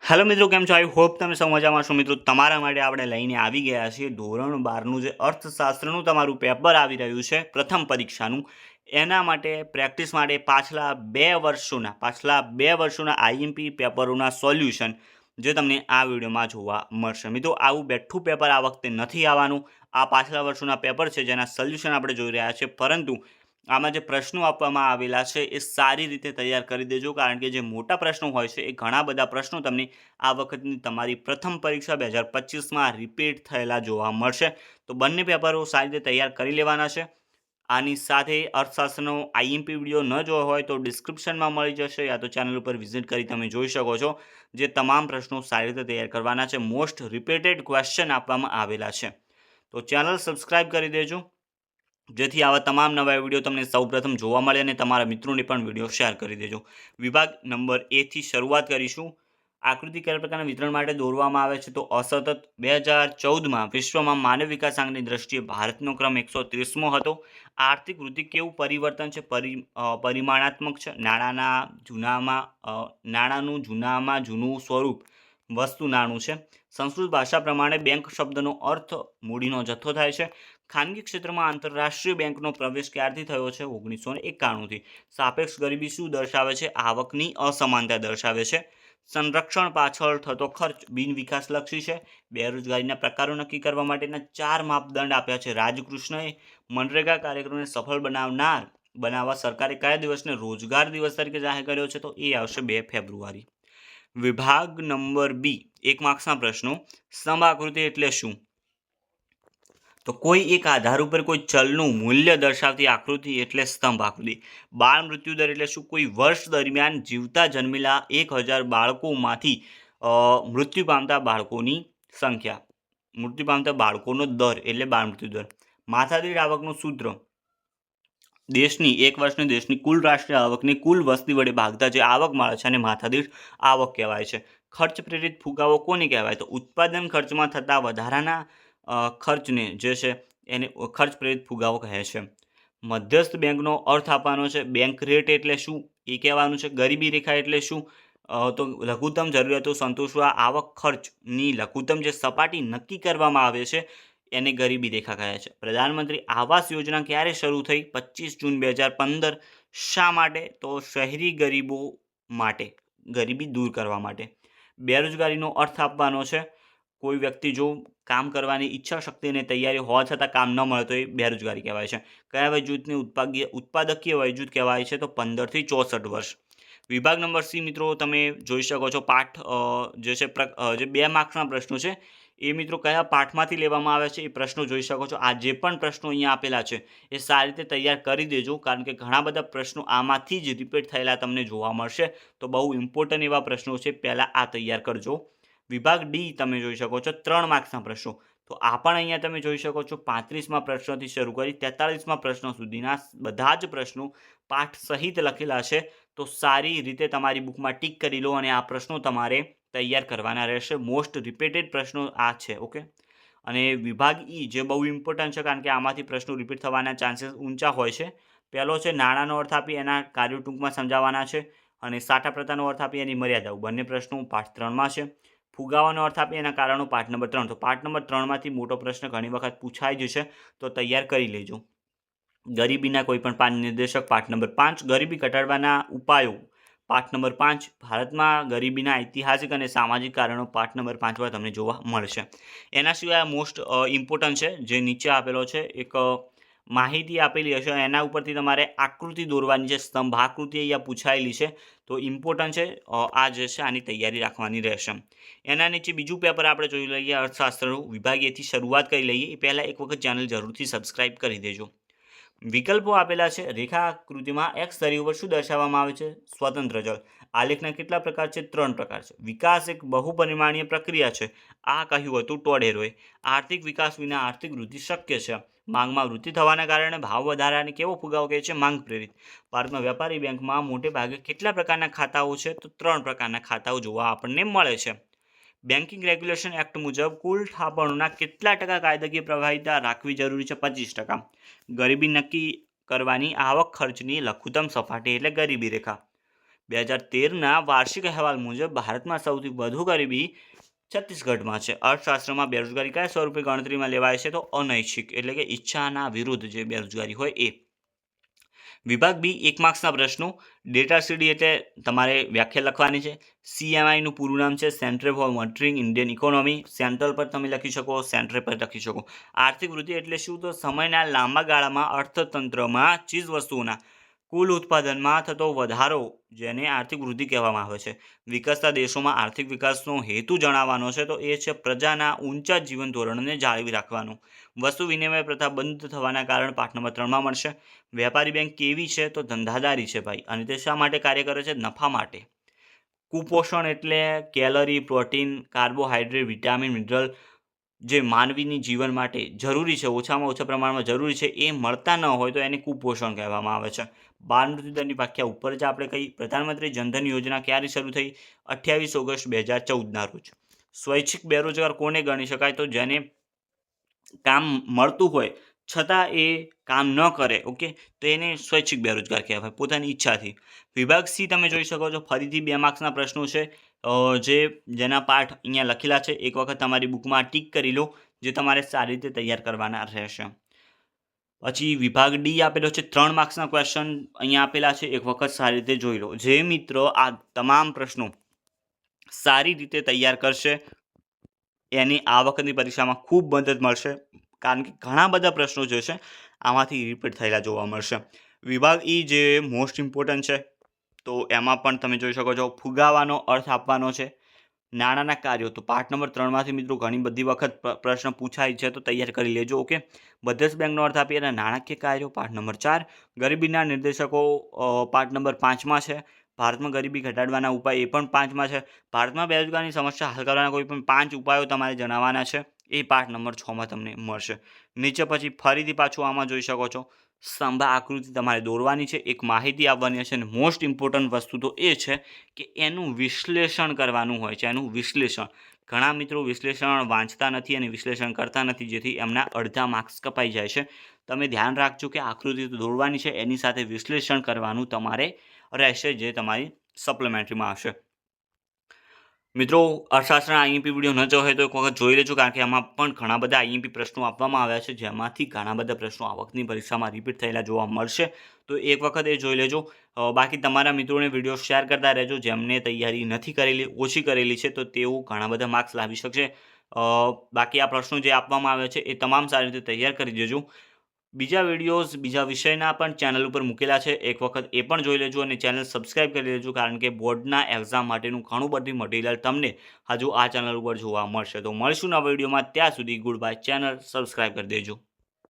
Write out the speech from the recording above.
Hello મિત્રો, કેમ છો? આઈ હોપ તમે સૌ મજામાં છો. મિત્રો, તમારા માટે આપણે લઈને આવી ગયા છીએ ધોરણ 12નું જે અર્થશાસ્ત્રનું તમારું પેપર આવી રહ્યું છે પ્રથમ પરીક્ષાનું. એના માટે પ્રેક્ટિસ માટે પાછલા બે વર્ષોના આઈએમપી પેપરોના સોલ્યુશન જે તમને આ વિડીયોમાં જોવા મળશે. મિત્રો, આવું બેઠું પેપર આ વખતે નથી આવવાનું. આ પાછલા વર્ષોના પેપર છે જેના સોલ્યુશન આપણે જોઈ રહ્યા છીએ, પરંતુ આમાં જે પ્રશ્નો આપવામાં આવેલા છે એ સારી રીતે તૈયાર કરી દેજો, કારણ કે જે મોટા પ્રશ્નો હોય છે એ ઘણા બધા પ્રશ્નો તમને આ વખતની તમારી પ્રથમ પરીક્ષા 2025માં રિપીટ થયેલા જોવા મળશે. તો બંને પેપરો સારી રીતે તૈયાર કરી લેવાના છે. આની સાથે અર્થશાસ્ત્રનો આઈએમપી વિડીયો ન જોયો હોય તો ડિસ્ક્રિપ્શનમાં મળી જશે, યા તો ચેનલ ઉપર વિઝિટ કરી તમે જોઈ શકો છો. જે તમામ પ્રશ્નો સારી રીતે તૈયાર કરવાના છે. મોસ્ટ રિપીટેડ ક્વેશ્ચન આપવામાં આવેલા છે. તો ચેનલ સબસ્ક્રાઈબ કરી દેજો, જેથી આવા તમામ નવા વિડીયો તમને સૌપ્રથમ જોવા મળે, અને તમારા મિત્રોને પણ વિડીયો શેર કરી દેજો. વિભાગ નંબર એ થી શરૂઆત કરીશું. આકૃતિ કયા પ્રકારના વિતરણ માટે દોરવામાં આવે છે? તો અસતત 2014માં વિશ્વમાં માનવ વિકાસાંકની દ્રષ્ટિએ ભારતનો ક્રમ 130મો હતો. આર્થિક વૃદ્ધિ કેવું પરિવર્તન છે? પરિમાણાત્મક છે. નાણાંનું જૂનામાં જૂનું સ્વરૂપ વસ્તુ નાણું છે. સંસ્કૃત ભાષા પ્રમાણે બેંક શબ્દનો અર્થ મૂડીનો જથ્થો થાય છે. ખાનગી ક્ષેત્રમાં આંતરરાષ્ટ્રીય બેંકનો પ્રવેશ ક્યારથી થયો છે? 1991થી. સાપેક્ષ ગરીબી શું દર્શાવે છે? આવકની અસમાનતા દર્શાવે છે. સંરક્ષણ પાછળ થતો ખર્ચ બિનવિકાસલક્ષી છે. બેરોજગારીના પ્રકારો નક્કી કરવા માટેના 4 માપદંડ આપ્યા છે. રાજકૃષ્ણએ મનરેગા કાર્યક્રમને સફળ બનાવવા સરકારે કયા દિવસને રોજગાર દિવસ તરીકે જાહેર કર્યો છે? તો એ આવશે 2 ફેબ્રુઆરી. વિભાગ નંબર બી, 1 માર્ક્સના પ્રશ્નો. સ્તંભ આકૃતિ એટલે શું? તો કોઈ એક આધાર ઉપર કોઈ ચલનું મૂલ્ય દર્શાવતી આકૃતિ એટલે સ્તંભ આકૃતિ. બાળ મૃત્યુ દર એટલે શું? કોઈ વર્ષ દરમિયાન જીવતા જન્મેલા 1000 બાળકોમાંથી મૃત્યુ પામતા બાળકોની સંખ્યા. મૃત્યુ પામતા બાળકોનો દર એટલે બાળ મૃત્યુ દર. માથાદીઠ આવકનું સૂત્ર. એક વર્ષની દેશની કુલ રાષ્ટ્રીય આવકની કુલ વસ્તી વડે ભાગતા જે આવક મળે છે અને માથાદીઠ આવક કહેવાય છે. ખર્ચ પ્રેરિત ફુગાવો કોને કહેવાય? તો ઉત્પાદન ખર્ચમાં થતા વધારાના ખર્ચને જે છે એને ખર્ચ પ્રેરિત ફુગાવો કહે છે. મધ્યસ્થ બેંકનો અર્થ આપવાનો છે. બેંક રેટ એટલે શું એ કહેવાનું છે. ગરીબી રેખા એટલે શું? તો લઘુત્તમ જરૂરિયાતો સંતોષવા આવક ખર્ચની લઘુત્તમ જે સપાટી નક્કી કરવામાં આવે છે એને ગરીબી રેખા કહે છે. પ્રધાનમંત્રી આવાસ યોજના ક્યારે શરૂ થઈ? 25 જૂન 2015. શા માટે? તો શહેરી ગરીબો માટે, ગરીબી દૂર કરવા માટે. બેરોજગારીનો અર્થ આપવાનો છે. કોઈ વ્યક્તિ જો કામ કરવાની ઈચ્છા શક્તિ અને તૈયારી હોવા છતાં કામ ન મળે તો એ બેરોજગારી કહેવાય છે. કયા વયજૂથને ઉત્પાદકીય વયજૂથ કહેવાય છે? તો 15 થી 64 વર્ષ. વિભાગ નંબર સી મિત્રો, તમે જોઈ શકો છો પાઠ જે છે જે 2 માર્ક્સના પ્રશ્નો છે એ મિત્રો કયા પાઠમાંથી લેવામાં આવે છે એ પ્રશ્નો જોઈ શકો છો. આ જે પણ પ્રશ્નો અહીંયા આપેલા છે એ સારી રીતે તૈયાર કરી દેજો, કારણ કે ઘણા બધા પ્રશ્નો આમાંથી જ રિપીટ થયેલા તમને જોવા મળશે. તો બહુ ઇમ્પોર્ટન્ટ એવા પ્રશ્નો છે, પહેલાં આ તૈયાર કરજો. વિભાગ ડી તમે જોઈ શકો છો 3 માર્ક્સના પ્રશ્નો. તો આ પણ અહીંયા તમે જોઈ શકો છો 35મા પ્રશ્નથી શરૂ કરી 43મા પ્રશ્ન સુધીના બધા જ પ્રશ્નો પાઠ સહિત લખેલા છે. તો સારી રીતે તમારી બુકમાં ટીક કરી લો, અને આ પ્રશ્નો તમારે તૈયાર કરવાના રહેશે. મોસ્ટ રિપીટેડ પ્રશ્નો આ છે. ઓકે. અને વિભાગ ઈ જે બહુ ઇમ્પોર્ટન્ટ છે, કારણ કે આમાંથી પ્રશ્નો રિપીટ થવાના ચાન્સીસ ઊંચા હોય છે. પહેલો છે નાણાંનો અર્થ આપી એના કાર્યો ટૂંકમાં સમજાવવાના છે, અને સાટા પ્રથાનો અર્થ આપી એની મર્યાદાઓ. બંને પ્રશ્નો પાઠ 3માં છે. ફુગાવાનો અર્થ આપી એના કારણો પાઠ નંબર 3. તો પાઠ નંબર 3માંથી મોટો પ્રશ્ન ઘણી વખત પૂછાઈ જશે, તો તૈયાર કરી લેજો. ગરીબીના કોઈ પણ 5 નિર્દેશક પાઠ નંબર 5. ગરીબી ઘટાડવાના ઉપાયો પાઠ નંબર 5. ભારતમાં ગરીબીના ઐતિહાસિક અને સામાજિક કારણો પાઠ નંબર 5 પર તમને જોવા મળશે. એના સિવાય મોસ્ટ ઇમ્પોર્ટન્ટ છે જે નીચે આપેલો છે, એક માહિતી આપેલી હશે, એના ઉપરથી તમારે આકૃતિ દોરવાની છે. સ્તંભ આકૃતિ અહીંયા પૂછાયેલી છે, તો ઇમ્પોર્ટન્ટ છે. આ જે છે આની તૈયારી રાખવાની રહેશે. એના નીચે બીજું પેપર આપણે જોઈ લઈએ, અર્થશાસ્ત્રનું. વિભાગ એથી શરૂઆત કરી લઈએ એ પહેલાં એક વખત ચેનલ જરૂરથી સબસ્ક્રાઇબ કરી દેજો. વિકલ્પો આપેલા છે. રેખાકૃતિમાં એક્સ ધરી ઉપર શું દર્શાવવામાં આવે છે? સ્વતંત્ર ચલ. આલેખના કેટલા પ્રકાર છે? 3 પ્રકાર છે. વિકાસ એક બહુપરિમાણીય પ્રક્રિયા છે. આ કહ્યું હતું ટોડેરોએ. આર્થિક વિકાસ વિના આર્થિક વૃદ્ધિ શક્ય છે. માંગમાં વૃદ્ધિ થવાના કારણે ભાવ વધારાને કેવો ફુગાવો કહે છે? માંગ પ્રેરિત. ભારતમાં વેપારી બેંકમાં મોટે ભાગે કેટલા પ્રકારના ખાતાઓ છે? તો 3 પ્રકારના ખાતાઓ જોવા આપણને મળે છે. બેન્કિંગ રેગ્યુલેશન એક્ટ મુજબ કુલ થાપણોના કેટલા ટકા કાયદાકીય પ્રભાવિતા રાખવી જરૂરી છે? 25%. ગરીબી નક્કી કરવાની આવક ખર્ચની લઘુત્તમ સપાટી એટલે ગરીબી રેખા. 2013ના વાર્ષિક અહેવાલ મુજબ ભારતમાં સૌથી વધુ ગરીબી છત્તીસગઢમાં છે. અર્થશાસ્ત્રમાં બેરોજગારી કયા સ્વરૂપે ગણતરીમાં લેવાય છે? તો અનૈચ્છિક એટલે કે ઈચ્છાના વિરુદ્ધ જે બેરોજગારી હોય એ. વિભાગ બી 1 માર્ક્સના પ્રશ્નો. ડેટા સીડી એટલે તમારે વ્યાખ્યા લખવાની છે. CMIનું પૂરું નામ છે centre for monitoring Indian economy. Central પર તમે લખી શકો, સેન્ટર પર લખી શકો. આર્થિક વૃદ્ધિ એટલે શું? તો સમયના લાંબા ગાળામાં અર્થતંત્રમાં ચીજવસ્તુઓના કુલ ઉત્પાદનમાં થતો વધારો, જેને આર્થિક વૃદ્ધિ કહેવામાં આવે છે. વિકસતા દેશોમાં આર્થિક વિકાસનો હેતુ જણાવવાનો છે તો એ છે પ્રજાના ઊંચા જીવન ધોરણને જાળવી રાખવાનો. વસ્તુ વિનિમય પ્રથા બંધ થવાના કારણ પાઠ નંબર 3માં મળશે. વેપારી બેંક કેવી છે? તો ધંધાદારી છે ભાઈ. અને તે શા માટે કાર્ય કરે છે? નફા માટે. કુપોષણ એટલે calorie, protein, carbohydrate, vitamin, mineral જે માનવીની જીવન માટે જરૂરી છે, ઓછામાં ઓછા પ્રમાણમાં જરૂરી છે, એ મળતા ન હોય તો એને કુપોષણ કહેવામાં આવે છે. બાળ મૃત્યુદરની વ્યાખ્યા ઉપર જ આપણે કહી. પ્રધાનમંત્રી જનધન યોજના ક્યારે શરૂ થઈ? 28 ઓગસ્ટ 2014ના રોજ. સ્વૈચ્છિક બેરોજગાર કોને ગણી શકાય? તો જેને કામ મળતું હોય છતાં એ કામ ન કરે, ઓકે, તો એને સ્વૈચ્છિક બેરોજગાર કહેવાય, પોતાની ઈચ્છાથી. વિભાગ સી તમે જોઈ શકો છો, ફરીથી 2 માર્ક્સના પ્રશ્નો છે, જેના પાઠ અહીંયા લખેલા છે. એક વખત તમારી બુકમાં ટીક કરી લો, જે તમારે સારી રીતે તૈયાર કરવાના રહેશે. પછી વિભાગ ડી આપેલો છે, 3 માર્ક્સના ક્વેશ્ચન અહીંયા આપેલા છે, એક વખત સારી રીતે જોઈ લો. જે મિત્રો આ તમામ પ્રશ્નો સારી રીતે તૈયાર કરશે એની આ વખતની પરીક્ષામાં ખૂબ મદદ મળશે, કારણ કે ઘણા બધા પ્રશ્નો જે છે આમાંથી રિપીટ થયેલા જોવા મળશે. વિભાગ ઈ જે મોસ્ટ ઇમ્પોર્ટન્ટ છે, તો એમાં પણ તમે જોઈ શકો છો ફુગાવાનો અર્થ આપવાનો છે. નાણાંના કાર્યો, તો પાઠ નંબર 3માંથી મિત્રો ઘણી બધી વખત પ્રશ્ન પૂછાય છે, તો તૈયાર કરી લેજો, ઓકે. મધ્યસ્થ બેંકનો અર્થ આપીએ અને નાણાકીય કાર્યો પાઠ નંબર 4. ગરીબીના નિર્દેશકો પાઠ નંબર 5માં છે. ભારતમાં ગરીબી ઘટાડવાના ઉપાય એ પણ 5માં છે. ભારતમાં બેરોજગારીની સમસ્યા હલ કરવાના કોઈ પણ 5 ઉપાયો તમારે જણાવવાના છે, એ પાઠ નંબર 6માં તમને મળશે. નીચે પછી ફરીથી પાછું આમાં જોઈ શકો છો સ્તંભ આકૃતિ તમારે દોરવાની છે, એક માહિતી આપવાની હશે, અને મોસ્ટ ઇમ્પોર્ટન્ટ વસ્તુ તો એ છે કે એનું વિશ્લેષણ કરવાનું હોય છે. એનું વિશ્લેષણ, ઘણા મિત્રો વિશ્લેષણ વાંચતા નથી અને વિશ્લેષણ કરતા નથી, જેથી એમના અડધા માર્ક્સ કપાઈ જાય છે. તમે ધ્યાન રાખજો કે આકૃતિ તો દોરવાની છે, એની સાથે વિશ્લેષણ કરવાનું તમારે રહેશે, જે તમારી સપ્લિમેન્ટરીમાં આવશે. મિત્રો, અર્થશાસ્ત્રના આઈએમપી વિડીયો ન જોયો હોય તો એક વખત જોઈ લેજો, કારણ કે એમાં પણ ઘણા બધા આઈએમપી પ્રશ્નો આપવામાં આવ્યા છે, જેમાંથી ઘણા બધા પ્રશ્નો આ વખતની પરીક્ષામાં રિપીટ થયેલા જોવા મળશે, તો એક વખત એ જોઈ લેજો. બાકી તમારા મિત્રોને વિડીયો શેર કરતા રહેજો, જેમને તૈયારી નથી કરેલી, ઓછી કરેલી છે, તો તેઓ ઘણા બધા માર્ક્સ લાવી શકશે. બાકી આ પ્રશ્નો જે આપવામાં આવ્યા છે એ તમામ સારી રીતે તૈયાર કરી દેજો. બીજા વિડીયોઝ બીજા વિષયના પણ ચેનલ ઉપર મૂકેલા છે, એક વખત એ પણ જોઈ લેજો અને ચેનલ સબસ્ક્રાઈબ કરી લેજો, કારણ કે બોર્ડના એક્ઝામ માટેનું ઘણું બધું મટીરિયલ તમને હજુ આ ચેનલ ઉપર જોવા મળશે. તો મળીશું નવા વિડીયોમાં, ત્યાં સુધી ગુડ બાય. ચેનલ સબસ્ક્રાઈબ કરી દેજો.